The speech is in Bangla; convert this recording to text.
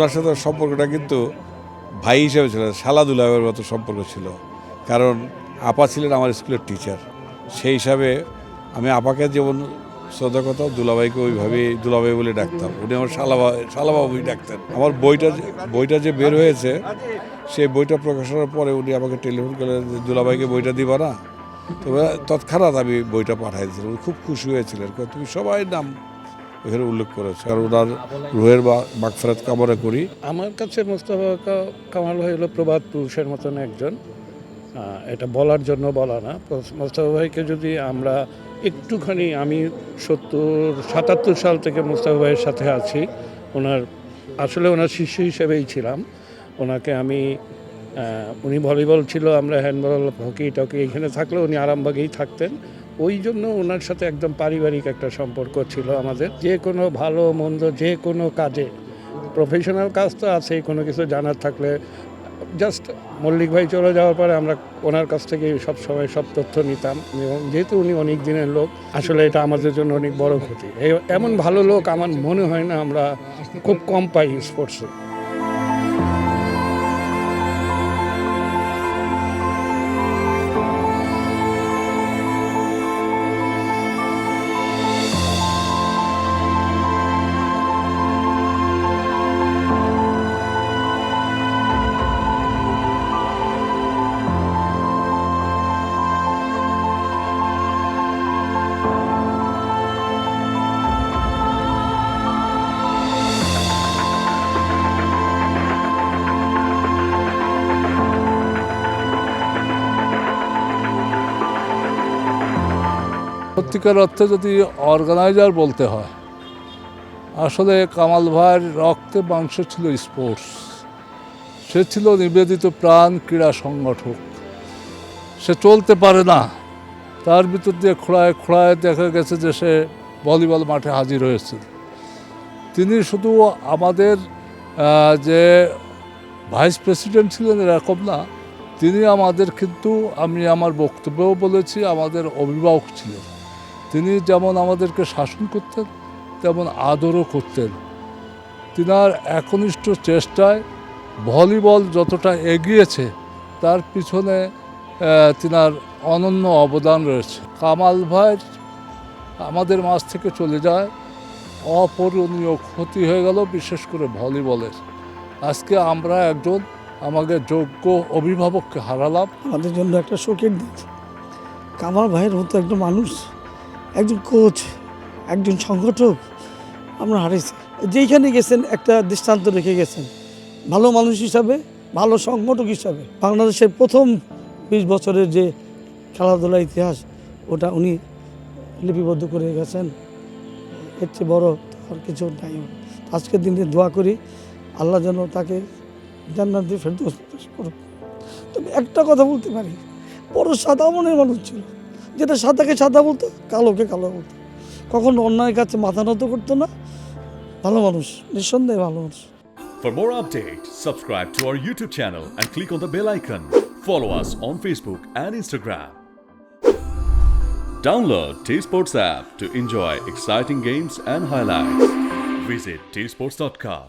ওনার সাথে সম্পর্কটা কিন্তু ভাই হিসেবে ছিল, শালা দুলাভাইয়ের মতো সম্পর্ক ছিল। কারণ আপা ছিলেন আমার স্কুলের টিচার, সেই হিসাবে আমি আপাকে যেমন শ্রদ্ধা করতাম, দুলাভাইকে ওইভাবেই দুলাভাই বলে ডাকতাম। উনি আমার শালাবাবুই ডাকতেন। আমার বইটা যে বের হয়েছে, সেই বইটা প্রকাশনের পরে উনি আমাকে টেলিফোন করে যে দুলাভাইকে বইটা দিবা না, তবে তৎক্ষণাৎ আমি বইটা পাঠাই দিয়েছিলাম। উনি খুব খুশি হয়েছিলেন, তুমি সবাই নাম ওখানে উল্লেখ করেছে। কারণ ওনার রুহের মাগফিরাত কামনা করি। আমার কাছে মোস্তফা কামাল ভাই হলো প্রবাদ পুরুষের মতন একজন। এটা বলার জন্য বলা না। মোস্তফা ভাইকে যদি আমরা একটুখানি, আমি 77 সাল থেকে মোস্তফা ভাইয়ের সাথে আছি। ওনার শিষ্য হিসেবেই ছিলাম। ওনাকে উনি ভলিবল ছিল, আমরা হ্যান্ডবল, হকি টকি এখানে থাকলে উনি আরামবাগেই থাকতেন। ওই জন্য ওনার সাথে একদম পারিবারিক একটা সম্পর্ক ছিল আমাদের। যে কোনো ভালো মন্দ, যে কোনো কাজে, প্রফেশনাল কাজ তো আছেই, কোনো কিছু জানার থাকলে জাস্ট মল্লিক ভাই চলে যাওয়ার পরে আমরা ওনার কাছ থেকে সবসময় সব তথ্য নিতাম। এবং যেহেতু উনি অনেক দিনের লোক, আসলে এটা আমাদের জন্য অনেক বড় ক্ষতি। এমন ভালো লোক আমার মনে হয় না আমরা খুব কম পাই স্পোর্টসে। সত্যিকার অর্থে যদি অর্গানাইজার বলতে হয়, আসলে কামাল ভাইয়ের রক্তে মাংস ছিল স্পোর্টস। সে ছিল নিবেদিত প্রাণ ক্রীড়া সংগঠক। সে চলতে পারে না, তার ভিতর দিয়ে খোঁড়ায় খোঁড়ায় দেখা গেছে যে সে ভলিবল মাঠে হাজির হয়েছে। তিনি শুধু আমাদের যে ভাইস প্রেসিডেন্ট ছিলেন এরকম না, তিনি আমাদের কিন্তু, আমি আমার বক্তব্যও বলেছি, আমাদের অভিভাবক ছিলেন। তিনি যেমন আমাদেরকে শাসন করতেন, তেমন আদরও করতেন। তিনার একনিষ্ঠ চেষ্টায় ভলিবল যতটা এগিয়েছে, তার পিছনে তিনার অনন্য অবদান রয়েছে। কামাল ভাই আমাদের মাঝ থেকে চলে যায়, অপূরণীয় ক্ষতি হয়ে গেল, বিশেষ করে ভলিবলের। আজকে আমরা একজন আমাদের যোগ্য অভিভাবককে হারালাম। আমাদের জন্য একটা শোকের দিন। কামাল ভাইয়ের মতো একজন মানুষ, একজন কোচ, একজন সংগঠক আমরা হারিয়েছি। যেইখানে গেছেন একটা দৃষ্টান্ত রেখে গেছেন, ভালো মানুষ হিসাবে, ভালো সংগঠক হিসাবে। বাংলাদেশের প্রথম 20 বছরের যে খেলাধুলার ইতিহাস, ওটা উনি লিপিবদ্ধ করে গেছেন। এর চেয়ে বড় আর কিছু নাই। আজকের দিনে দোয়া করি আল্লাহ যেন তাকে জান্নাতে ফেরদৌস করুন। তবে একটা কথা বলতে পারি, বড় সাদা মনের মানুষ ছিল, যেটা সাদাকে সাদা বলতো, কালোকে কালো বলতো। কখনো অন্যায়ের কাছে মাথা নত করতো না। ভালো মানুষ, নিঃসন্দেহে ভালো মানুষ। For more updates, subscribe to our YouTube channel and click on the bell icon. Follow us on Facebook and Instagram. Download T-Sports app to enjoy exciting games and highlights. Visit tsports.com.